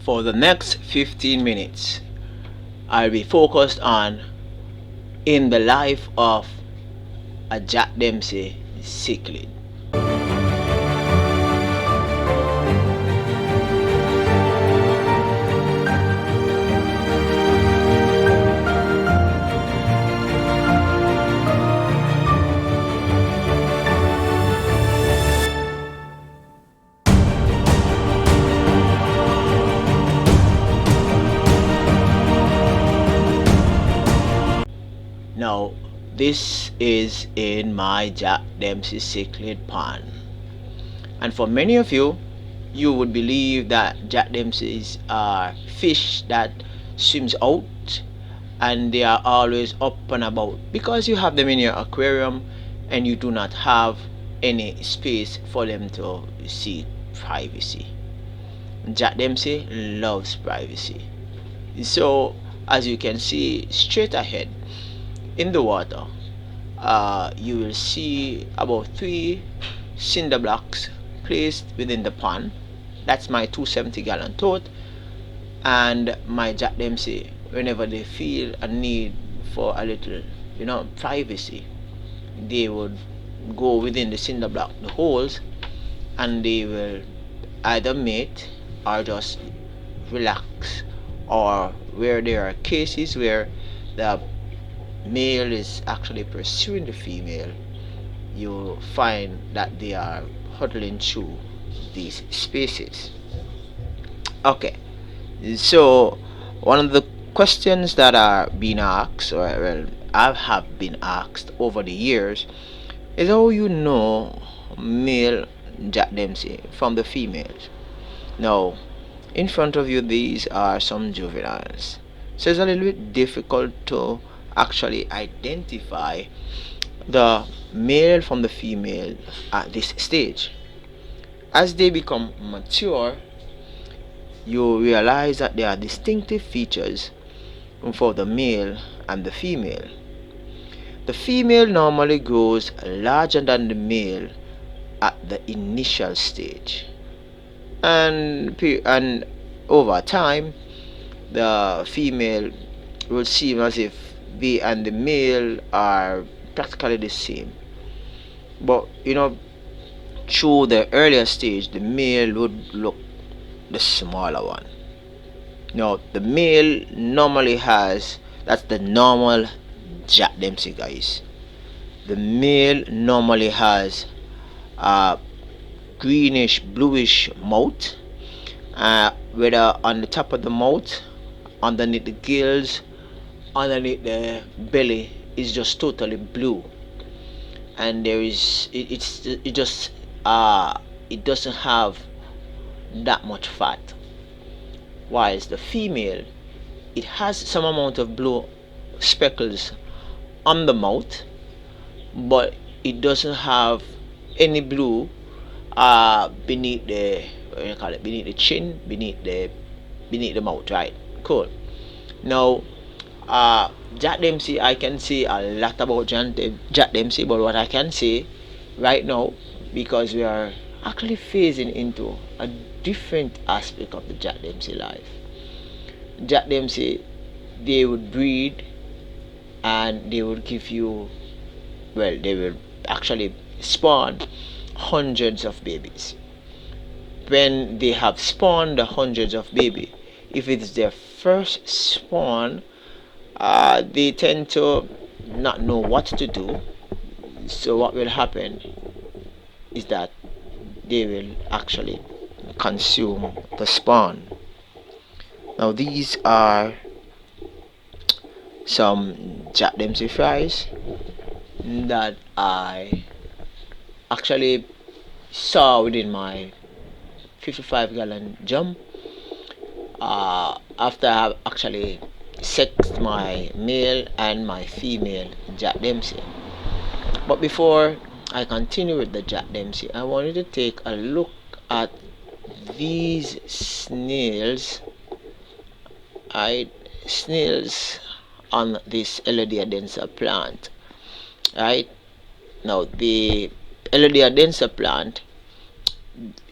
For the next 15 minutes, I'll be focused on in the life of a Dempsey cichlid. Now, this is in my Dempsey cichlid pond, and for many of you, you would believe that Dempseys are fish that swims out and they are always up and about because you have them in your aquarium and you do not have any space for them to seek privacy. Dempsey loves privacy. So, as you can see straight ahead in the water, you will see about 3 cinder blocks placed within the pond. That's my 270-gallon tote, and my Dempsey, whenever they feel a need for a little, privacy, they would go within the cinder block, the holes, and they will either mate or just relax, or where there are cases where the male is actually pursuing the female, you find that they are huddling through these spaces. Okay, so one of the questions that are being asked, or well, I have been asked over the years, is how you know male Dempsey from the females. Now, in front of you, these are some juveniles, so it's a little bit difficult to actually identify the male from the female at this stage. As they become mature, you realize that there are distinctive features for the male and the female. The female normally grows larger than the male at the initial stage, and over time the female will seem as if they and the male are practically the same. But through the earlier stage, the male would look the smaller one. Now, the male normally has, that's the normal Dempsey, guys. The male normally has a greenish bluish mouth, whether on the top of the mouth, underneath the gills, underneath the belly is just totally blue, and there is it doesn't have that much fat. Whilst the female, it has some amount of blue speckles on the mouth, but it doesn't have any blue beneath the, what do you call it, beneath the chin, beneath the mouth, right? Cool. Now, Dempsey, I can say a lot about Dempsey, but what I can say right now, because we are actually phasing into a different aspect of the Dempsey life. Dempsey, they would breed and they would give you, well, they will actually spawn hundreds of babies. When they have spawned the hundreds of babies, if it's their first spawn, they tend to not know what to do. So what will happen is that they will actually consume the spawn. Now, these are some Dempsey fries that I actually saw within my 55-gallon drum after I have actually sexed my male and my female Dempsey. But before I continue with the Dempsey, I wanted to take a look at these snails. Snails on this iridescent plant. Right now, the iridescent plant,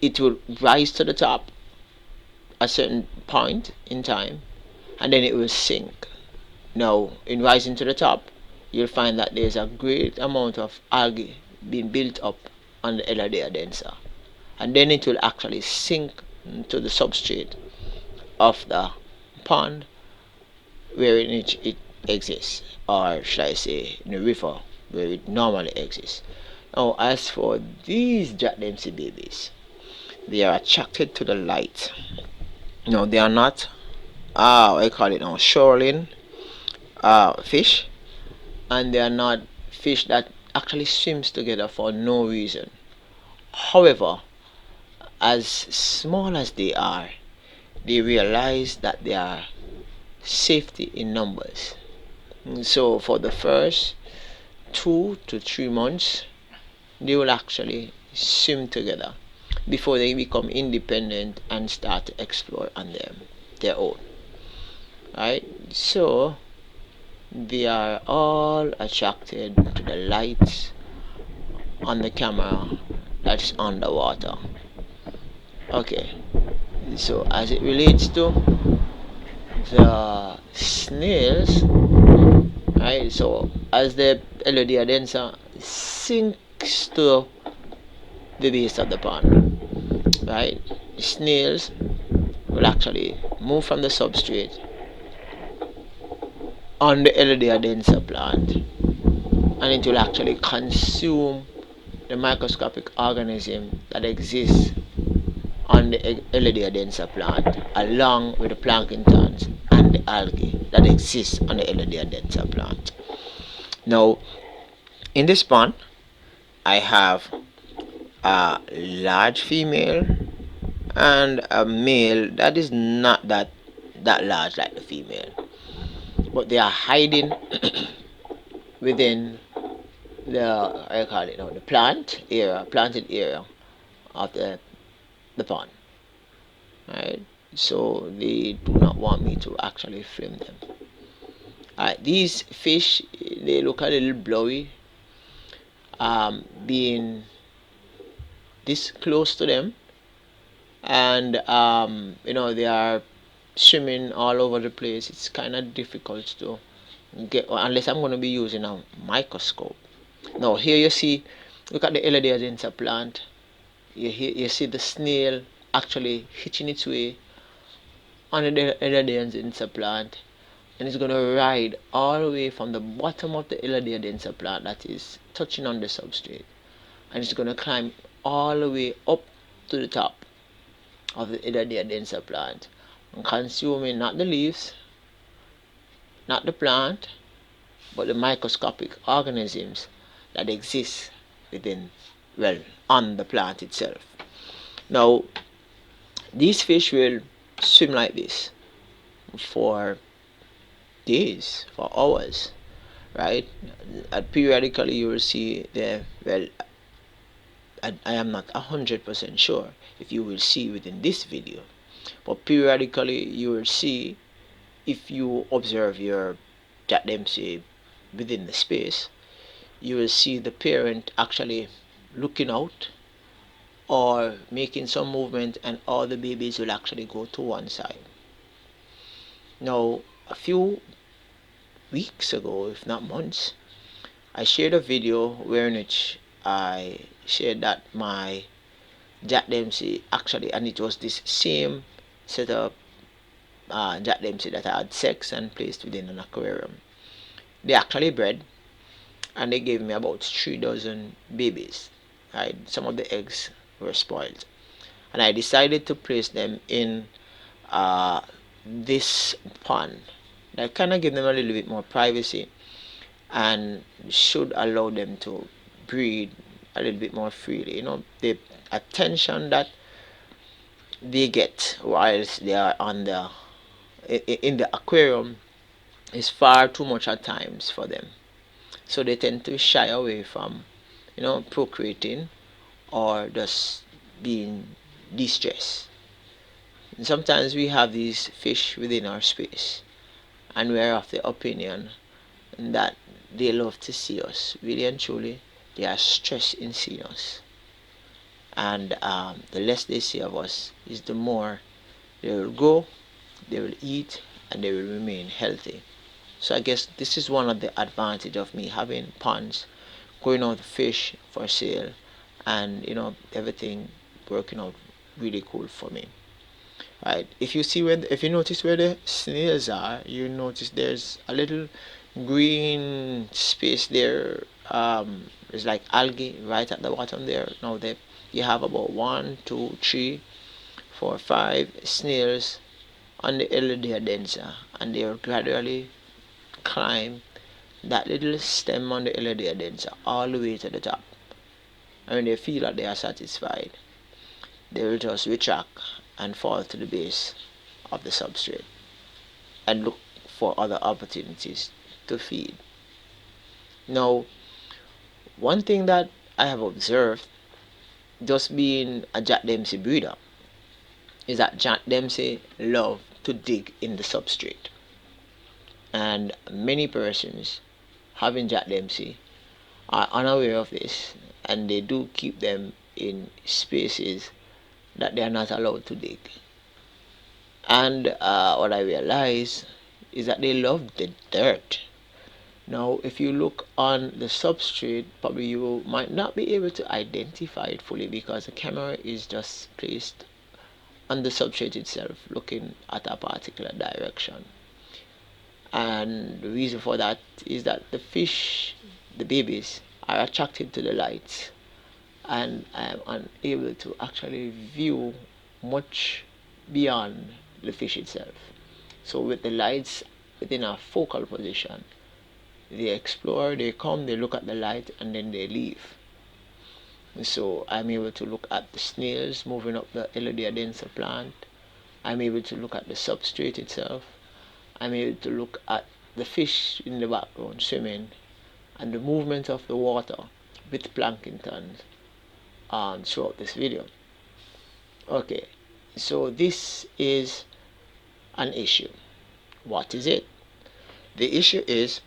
it will rise to the top a certain point in time, and then it will sink. Now, in rising to the top, you'll find that there's a great amount of algae being built up on the Eladia densa, and then it will actually sink to the substrate of the pond where it exists, or should I say, in the river where it normally exists. Now, as for these Jack Dempsey babies, they are attracted to the light. No, they are not, I call it now, shoreline fish, and they are not fish that actually swims together for no reason. However, as small as they are, they realize that they are safety in numbers. So for the first 2 to 3 months, they will actually swim together before they become independent and start to explore on their own. Right? So they are all attracted to the lights on the camera that's underwater. Okay, so as it relates to the snails, right? So as the Elodia densa sinks to the base of the pond, right? Snails will actually move from the substrate on the Elodia densa plant, and it will actually consume the microscopic organism that exists on the Elodia densa plant, along with the planktons and the algae that exists on the Elodia densa plant. Now, in this pond, I have a large female and a male that is not that large like the female, but they are hiding within the, I call it now, the planted area of the pond, right? So they do not want me to actually film them. These fish, they look a little blowy, being this close to them, and they are swimming all over the place. It's kind of difficult to get, unless I'm going to be using a microscope. Now here you see, look at the Eladia plant. You see the snail actually hitching its way on the Eladia plant, and it's going to ride all the way from the bottom of the Eladia plant that is touching on the substrate, and it's going to climb all the way up to the top of the Eladia plant, and consuming not the leaves, not the plant, but the microscopic organisms that exist within, well, on the plant itself. Now, these fish will swim like this for days, for hours, right? And periodically you will see the, well, I am not 100% sure if you will see within this video, but periodically you will see, if you observe your Jack Dempsey within the space, you will see the parent actually looking out or making some movement, and all the babies will actually go to one side. Now, a few weeks ago, if not months, I shared a video wherein which I shared that my Jack Dempsey actually, and it was this same setup Jack Dempsey that I had sex and placed within an aquarium. They actually bred, and they gave me about 3 dozen babies. Right? Some of the eggs were spoiled, and I decided to place them in this pond that kind of give them a little bit more privacy and should allow them to breed a little bit more freely. The attention that they get whilst they are on in the aquarium is far too much at times for them, so they tend to shy away from procreating or just being distressed. And sometimes we have these fish within our space, and we're of the opinion that they love to see us. Really and truly, they are stressed in seeing us, and the less they see of us is the more They will grow, they will eat, and they will remain healthy. So I guess this is one of the advantage of me having ponds, going out to fish for sale, and everything working out really cool for me. Right? If you notice where the snails are, you notice there's a little green space there. It's like algae right at the bottom there. Now they you have about 1, 2, 3, 4, 5 snails on the elydia densa, and they will gradually climb that little stem on the elydia densa all the way to the top. And when they feel that they are satisfied, they will just retract and fall to the base of the substrate and look for other opportunities to feed. Now, one thing that I have observed, just being a Jack Dempsey breeder, is that Jack Dempsey love to dig in the substrate. And many persons having Jack Dempsey are unaware of this, and they do keep them in spaces that they are not allowed to dig. And what I realize is that they love the dirt. Now, if you look on the substrate, probably you might not be able to identify it fully because the camera is just placed on the substrate itself, looking at a particular direction. And the reason for that is that the fish, the babies, are attracted to the lights, and I am unable to actually view much beyond the fish itself. So with the lights within a focal position, they explore, they come, they look at the light, and then they leave. So I'm able to look at the snails moving up the elydia densa plant. I'm able to look at the substrate itself. I'm able to look at the fish in the background swimming, and the movement of the water with plankton throughout this video. Okay, so this is an issue. What is it? The issue is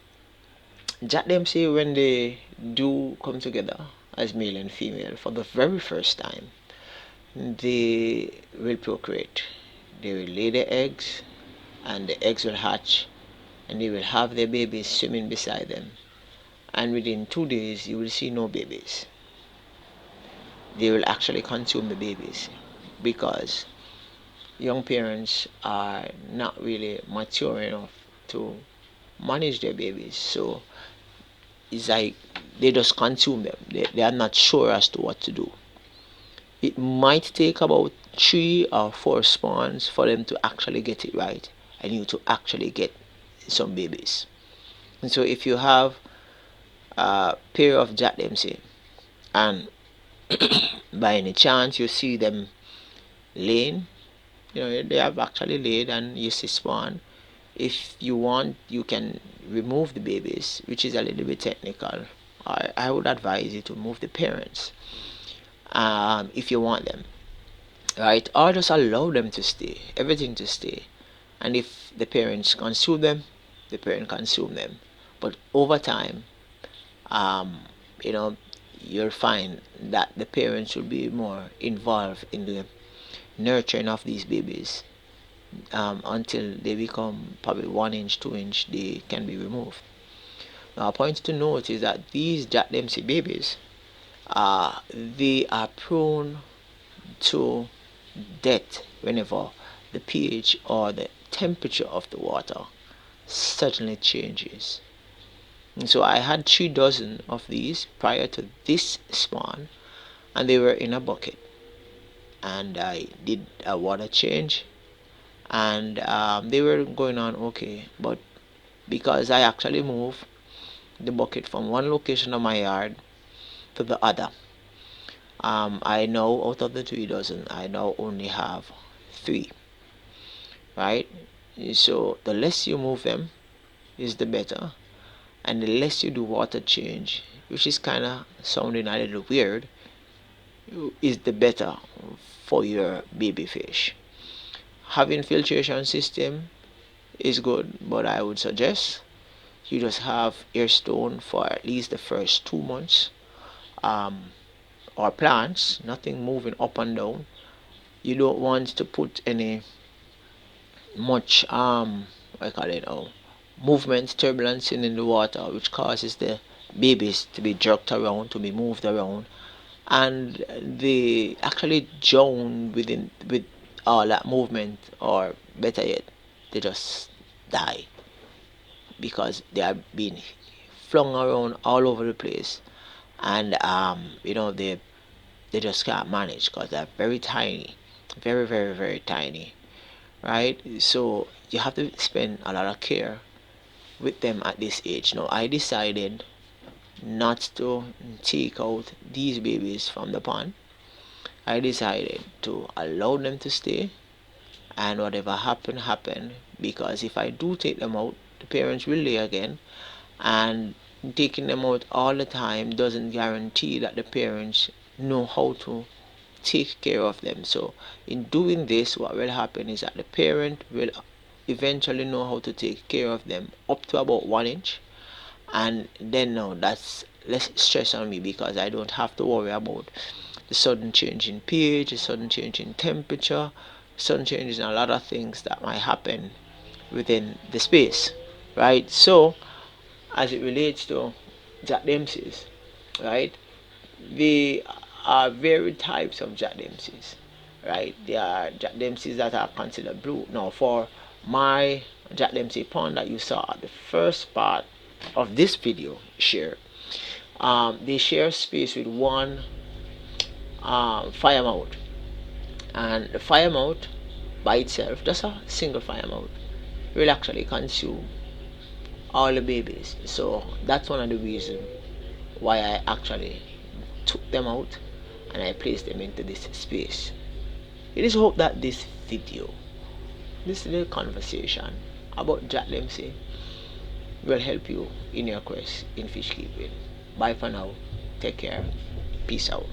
Jack Dempsey, when they do come together as male and female for the very first time, they will procreate. They will lay their eggs, and the eggs will hatch, and they will have their babies swimming beside them. And within 2 days, you will see no babies. They will actually consume the babies because young parents are not really mature enough to manage their babies. So it's like they just consume them. They are not sure as to what to do. It might take about 3 or 4 spawns for them to actually get it right and you to actually get some babies. And so if you have a pair of Jack Dempsey and by any chance you see them laying, they have actually laid and you see spawn, if you want, you can remove the babies, which is a little bit technical. I would advise you to move the parents if you want them, right? Or just allow them to stay, everything to stay. And if the parents consume them, the parent consume them. But over time, you'll find that the parents will be more involved in the nurturing of these babies until they become probably 1 inch, 2 inch, they can be removed. Now, a point to note is that these Jack Dempsey babies, they are prone to death whenever the pH or the temperature of the water suddenly changes. And so I had 3 dozen of these prior to this spawn, and they were in a bucket. And I did a water change, and they were going on okay. But because I actually moved the bucket from one location of my yard to the other, I now, out of the 3 dozen, I now only have 3. Right? So the less you move them is the better, and the less you do water change, which is kind of sounding a little weird, is the better for your baby fish. Having filtration system is good, but I would suggest you just have air stone for at least the first 2 months, or plants, nothing moving up and down. You don't want to put any much what I call it, movement, turbulence in the water, which causes the babies to be jerked around, to be moved around, and they actually drown with all that movement, or better yet, they just die because they are being flung around all over the place, and they just can't manage because they're very tiny, very very very tiny, right? So you have to spend a lot of care with them at this age. Now I decided not to take out these babies from the pond. I decided to allow them to stay, and whatever happen, because if I do take them out, the parents will lay again, and taking them out all the time doesn't guarantee that the parents know how to take care of them. So in doing this, what will happen is that the parent will eventually know how to take care of them up to about 1 inch, and then now that's less stress on me because I don't have to worry about the sudden change in pH, the sudden change in temperature, sudden changes in a lot of things that might happen within the space, right? So as it relates to Jack Dempseys, right? There are varied types of Jack Dempseys, right? There are Jack Dempseys that are considered blue. Now, for my Jack Dempsey pond that you saw at the first part of this video share, they share space with one fire mouth, and the fire mouth by itself, just a single fire mouth, will actually consume all the babies. So that's one of the reasons why I actually took them out and I placed them into this space. It is hoped that this video, this little conversation about Jack Dempsey, will help you in your quest in fish keeping. Bye for now. Take care. Peace out.